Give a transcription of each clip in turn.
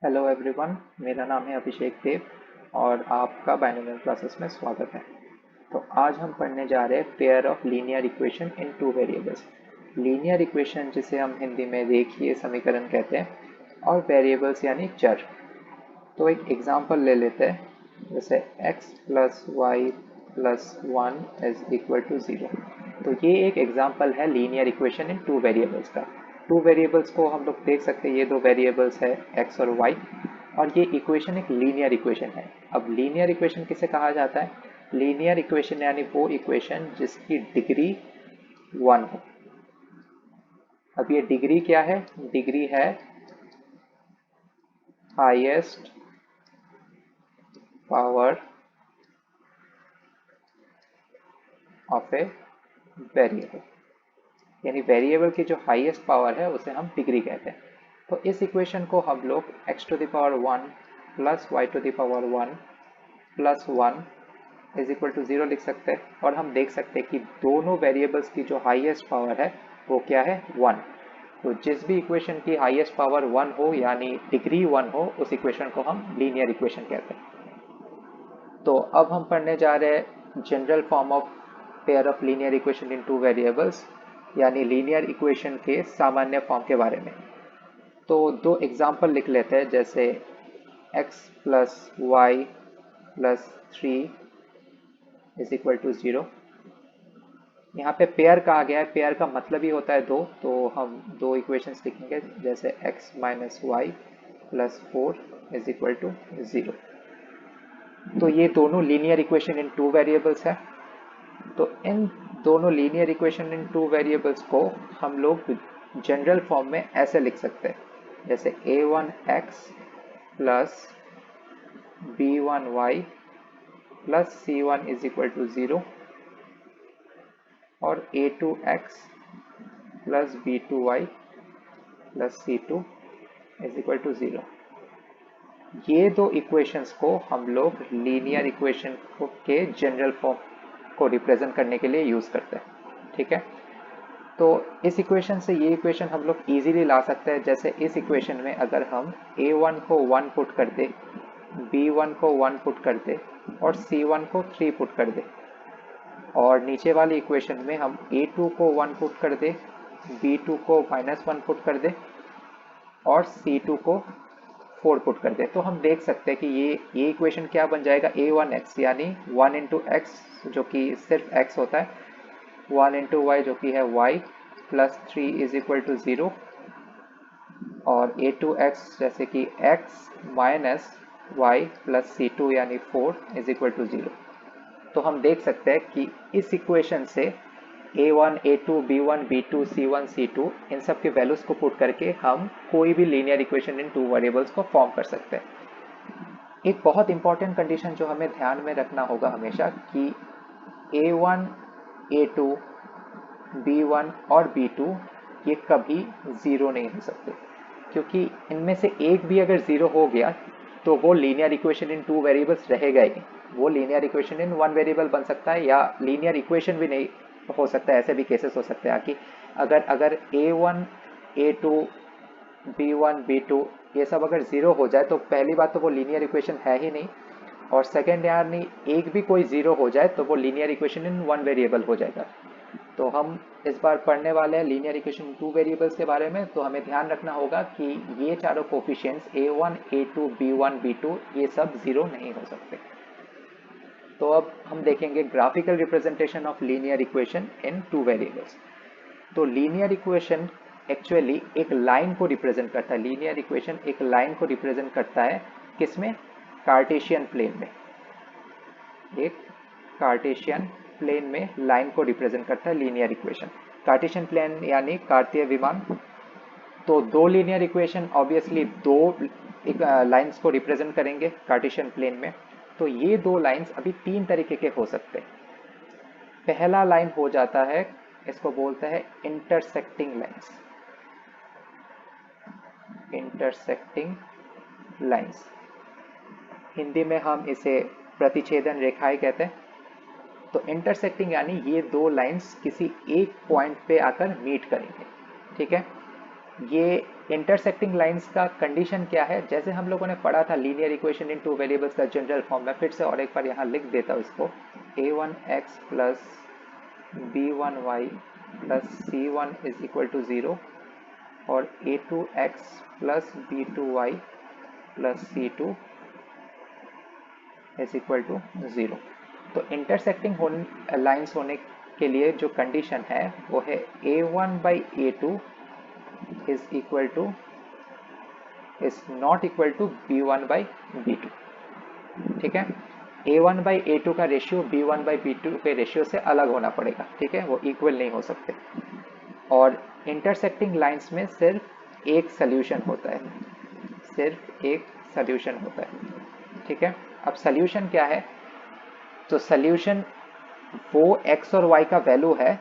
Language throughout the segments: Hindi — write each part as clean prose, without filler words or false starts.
हेलो एवरीवन, मेरा नाम है अभिषेक देव और आपका बाइनोमियल क्लासेस में स्वागत है। तो आज हम पढ़ने जा रहे हैं pair of linear equation in two variables. Linear equation जिसे हम हिंदी में रेखीय समीकरण कहते हैं और वेरिएबल्स यानी चर। तो एक एग्जांपल ले लेते हैं, जैसे x plus y plus one is equal to zero. तो ये एक एग्जांपल है linear equation in two variables का। टू वेरिएबल्स को हम लोग देख सकते हैं, ये दो वेरिएबल्स है x और y, और ये इक्वेशन एक लीनियर इक्वेशन है। अब लीनियर इक्वेशन किसे कहा जाता है? लीनियर इक्वेशन यानी वो इक्वेशन जिसकी डिग्री वन हो। अब ये डिग्री क्या है? डिग्री है highest power of a variable, यानी वेरिएबल की जो हाईएस्ट पावर है उसे हम डिग्री कहते हैं। तो इस इक्वेशन को हम लोग x to the power one plus y to the power one plus one is equal to zero लिख सकते हैं, और हम देख सकते हैं कि दोनों वेरिएबल्स की जो हाईएस्ट पावर है वो क्या है? वन। तो जिस भी इक्वेशन की हाईएस्ट पावर वन हो यानी डिग्री वन हो, उस इक्वेशन को हम लीनियर इक्वेशन कहते हैं। तो अब हम पढ़ने जा रहे हैं general form of pair of linear equation in two variables, यानी लीनियर इक्वेशन के सामान्य फॉर्म के बारे में। तो दो एग्जाम्पल लिख लेते हैं, जैसे x plus y plus three is equal to zero. यहाँ पे पेयर कहा गया है, पेयर का मतलब ही होता है दो, तो हम दो इक्वेशंस लिखेंगे, जैसे x minus y plus four is equal to zero. तो ये दोनों linear equation in two variables है। तो इन दोनों linear equation in two variables को हम लोग जनरल फॉर्म में ऐसे लिख सकते हैं, जैसे a1x plus b1y plus c1 is equal to zero, और a2x plus b2y plus c2 is equal to zero. ये दो इक्वेशंस को हम लोग लीनियर इक्वेशन के जनरल फॉर्म को रिप्रेजेंट करने के लिए यूज करते हैं। ठीक है, तो इस इक्वेशन से ये इक्वेशन हम लोग इजीली ला सकते हैं। जैसे इस इक्वेशन में अगर हम a1 को 1 पुट कर दे, b1 को 1 पुट कर दे और c1 को 3 पुट कर दे, और नीचे वाली इक्वेशन में हम a2 को 1 पुट कर दे, b2 को -1 पुट कर दे और c2 को 4 पुट कर दे, तो हम देख सकते हैं कि ये इक्वेशन क्या बन जाएगा? a1x यानी 1 इंटू एक्स जो कि सिर्फ x होता है, 1 इंटू वाई जो कि है y plus three is equal to zero, और a2x जैसे कि x minus y plus c2 यानी 4 इज इक्वल टू ज़ीरो। तो हम देख सकते हैं कि इस इक्वेशन से a1, a2, b1, b2, c1, c2 इन सब के वैल्यूज को पुट करके हम कोई भी linear equation in two variables को फॉर्म कर सकते हैं। एक बहुत इंपॉर्टेंट कंडीशन जो हमें ध्यान में रखना होगा हमेशा कि a1, a2, b1 और b2 ये कभी ज़ीरो नहीं हो सकते, क्योंकि इनमें से एक भी अगर ज़ीरो हो गया तो वो linear equation in two variables रहेगा ही। वो linear equation in one variable बन सकता है या लीनियर इक्वेशन भी नहीं हो सकता है। ऐसे भी केसेस हो सकते हैं कि अगर a1, a2, b1, b2 ये सब अगर ज़ीरो हो जाए तो पहली बात तो वो लीनियर इक्वेशन है ही नहीं, और सेकेंड यानी एक भी कोई ज़ीरो हो जाए तो वो linear equation in one variable हो जाएगा। तो हम इस बार पढ़ने वाले हैं लीनियर इक्वेशन टू वेरिएबल्स के बारे में। तो हमें ध्यान रखना होगा कि ये चारों coefficients a1, a2, b1, b2 ये सब ज़ीरो नहीं हो सकते। तो अब हम देखेंगे graphical representation of linear equation in two variables. तो लीनियर इक्वेशन एक्चुअली एक लाइन को रिप्रेजेंट करता है। लीनियर इक्वेशन एक लाइन को रिप्रेजेंट करता है, किसमें? कार्टेशियन प्लेन में। एक कार्टेशियन प्लेन में लाइन को रिप्रेजेंट करता है लीनियर इक्वेशन। कार्टेशियन प्लेन यानी कार्तीय विमान। तो दो लीनियर इक्वेशन ऑब्वियसली दो लाइंस को रिप्रेजेंट करेंगे कार्टेशियन प्लेन में। तो ये दो लाइंस अभी तीन तरीके के हो सकते हैं। पहला लाइन हो जाता है, इसको बोलते हैं intersecting lines. Intersecting lines, Hindi में हम इसे प्रतिच्छेदन रेखाएं कहते हैं। तो इंटरसेक्टिंग यानी ये दो लाइंस किसी एक पॉइंट पे आकर मीट करेंगे। ठीक है, ये इंटरसेक्टिंग लाइंस का कंडीशन क्या है, जैसे हम लोगों ने पढ़ा था linear equation in two variables का जनरल फॉर्म में, फिर से और एक बार यहाँ लिख देता हूँ इसको, a1x plus b1y plus c1 is equal to 0 और a2x plus b2y plus c2 is equal to 0। तो इंटरसेक्टिंग लाइंस होने के लिए जो कंडीशन है वो है a1 by a2 is equal to is not equal to b1 by b2। ठीक है, a1 बाई a2 का रेशियो b1 बाई b2 के रेशियो से अलग होना पड़ेगा। ठीक है, वो इक्वल नहीं हो सकते। और इंटरसेक्टिंग लाइंस में सिर्फ एक सोल्यूशन होता है, सिर्फ एक सोल्यूशन होता है। ठीक है, अब सोल्यूशन क्या है, तो सोल्यूशन वो x और y का वैल्यू है,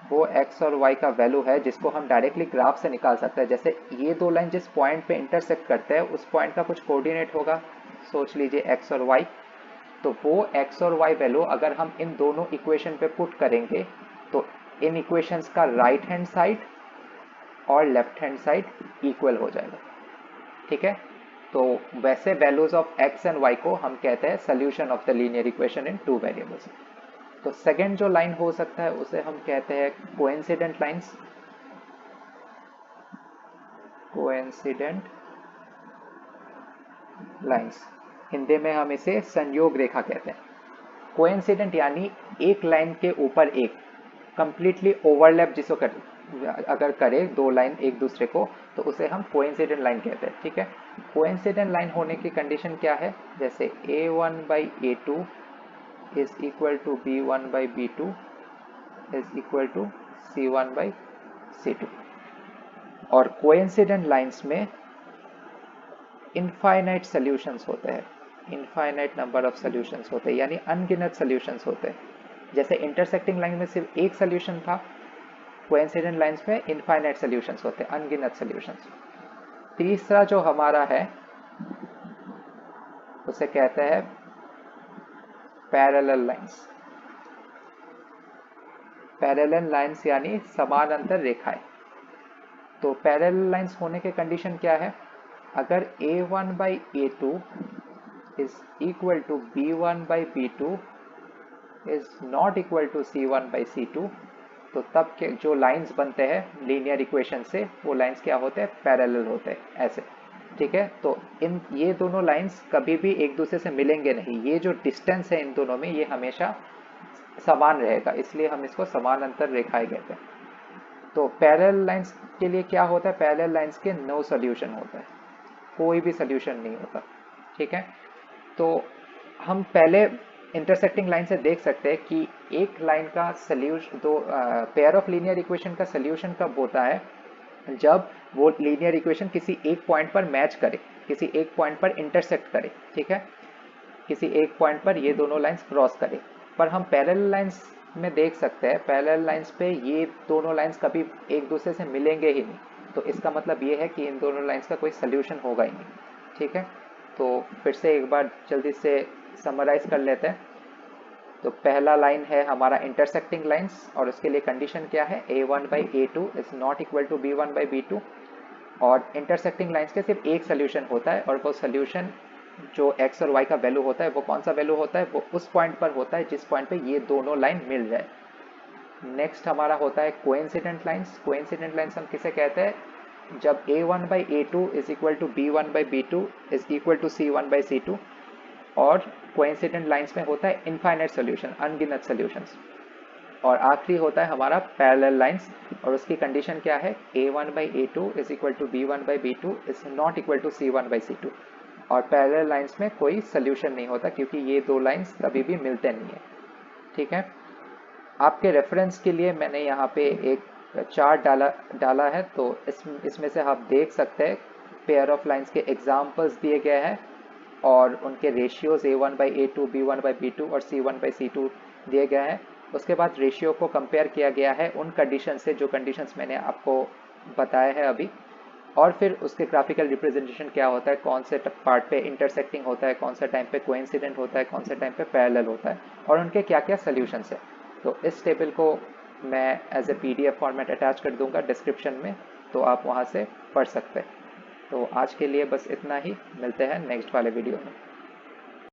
वो x और y का वैल्यू है जिसको हम डायरेक्टली ग्राफ से निकाल सकते हैं। जैसे ये दो लाइन जिस पॉइंट पे इंटरसेक्ट करते हैं उस पॉइंट का कुछ कोऑर्डिनेट होगा, सोच लीजिए x और y, तो वो x और y वैल्यू अगर हम इन दोनों इक्वेशन पे पुट करेंगे तो इन इक्वेशंस का राइट हैंड साइड और लेफ्ट हैंड साइड इक्वल हो जाएगा। ठीक है, तो वैसे values of x and y को हम कहते हैं solution of the linear equation in two variables. तो सेकेंड जो लाइन हो सकता है उसे हम कहते हैं coincident lines, coincident lines, Hindi में हम इसे संयोग रेखा कहते हैं। कोइंसिडेंट यानी एक लाइन के ऊपर एक, कंप्लीटली ओवरलैप जिसको अगर करे दो लाइन एक दूसरे को तो उसे हम कोइंसिडेंट लाइन कहते हैं। ठीक है, कोइंसिडेंट लाइन होने की कंडीशन क्या है, जैसे a1 by a2 is equal to b1 by b2 is equal to c1 by c2। और कोइंसिडेंट लाइंस में इनफाइनाइट सॉल्यूशंस होते हैं, इनफाइनाइट नंबर ऑफ सॉल्यूशंस होते हैं, यानी अनगिनत सॉल्यूशंस होते हैं। जैसे इंटरसेक्टिंग लाइन में सिर्फ एक सॉल्यूशन था, कोइंसिडेंट लाइंस में इनफाइनाइट सॉल्यूशंस होते हैं, अनगिनत सॉल्यूशंस। तीसरा जो हमारा है उसे कहते हैं पैरेलल लाइंस, पैरेलल लाइंस यानी समानांतर रेखाएं। तो पैरेलल लाइंस होने के कंडीशन क्या है, अगर a1 by a2 is equal to b1 by b2 is not equal to c1 by c2, तो तब के जो लाइंस बनते हैं लीनियर इक्वेशन से वो लाइंस क्या होते हैं, पैरेलल होते हैं, ऐसे। ठीक है, तो इन ये दोनों लाइंस कभी भी एक दूसरे से मिलेंगे नहीं, ये जो डिस्टेंस है इन दोनों में ये हमेशा समान रहेगा, इसलिए हम इसको समानांतर रेखाएं कहते हैं। तो पैरेलल लाइंस के लिए क्या होता है, पैरेलल लाइंस के नो सोल्यूशन होता है, कोई भी सोल्यूशन नहीं होता। ठीक है, तो हम पहले इंटरसेक्टिंग लाइन से देख सकते हैं कि एक लाइन का सोल्यूशन, दो पेयर ऑफ लीनियर इक्वेशन का सोल्यूशन कब होता है, जब वो लीनियर इक्वेशन किसी एक पॉइंट पर मैच करे, किसी एक पॉइंट पर इंटरसेक्ट करे। ठीक है, किसी एक पॉइंट पर ये दोनों लाइंस क्रॉस करे। पर हम पैरेलल लाइंस में देख सकते हैं, पैरेलल लाइंस पे ये दोनों लाइंस कभी एक दूसरे से मिलेंगे ही नहीं, तो इसका मतलब ये है कि इन दोनों लाइंस का कोई सोल्यूशन होगा ही नहीं। ठीक है, तो फिर से एक बार जल्दी से समराइज कर लेते हैं। तो पहला लाइन है हमारा इंटरसेक्टिंग लाइंस, और उसके लिए कंडीशन क्या है, a1 by a2 is not equal to b1 by b2। और इंटरसेक्टिंग लाइंस के सिर्फ एक सोल्यूशन होता है, और वो सोल्यूशन जो x और y का वैल्यू होता है वो कौन सा वैल्यू होता है, वो उस पॉइंट पर होता है जिस पॉइंट पे ये दोनों लाइन मिल जाए। नेक्स्ट हमारा होता है कोइंसिडेंट लाइंस। कोइंसिडेंट लाइंस हम किसे कहते हैं, जब a1 by a2 is equal to b1 by b2 is equal to c1 by c2। और कोइंसिडेंट लाइंस में होता है इनफाइनाइट सॉल्यूशन, अनगिनत सॉल्यूशंस। और आखिरी होता है हमारा पैरेलल लाइंस, और उसकी कंडीशन क्या है, a1 by a2 is equal to b1 by b2 is not equal to c1 by c2। और पैरेलल लाइंस में कोई सोल्यूशन नहीं होता क्योंकि ये दो लाइंस कभी भी मिलते नहीं है। ठीक है, आपके रेफरेंस के लिए मैंने यहाँ पे एक चार्ट डाला है, तो इसमें से आप देख सकते हैं पेयर ऑफ लाइंस के एग्जाम्पल्स दिए गए हैं और उनके ratios a1 by a2, b1 by b2 और c1 बाई c2 दिए गए हैं। उसके बाद रेशियो को कंपेयर किया गया है उन कंडीशन से जो कंडीशंस मैंने आपको बताए हैं अभी, और फिर उसके ग्राफिकल रिप्रेजेंटेशन क्या होता है, कौन से पार्ट पे इंटरसेक्टिंग होता है, कौन से टाइम पे कोइंसिडेंट होता है, कौन से टाइम पे पैरेलल होता है, और उनके क्या क्या सोल्यूशंस है। तो इस टेबल को मैं as a PDF format attach कर दूंगा डिस्क्रिप्शन में, तो आप वहाँ से पढ़ सकते हैं। तो आज के लिए बस इतना ही, मिलते हैं नेक्स्ट वाले वीडियो में।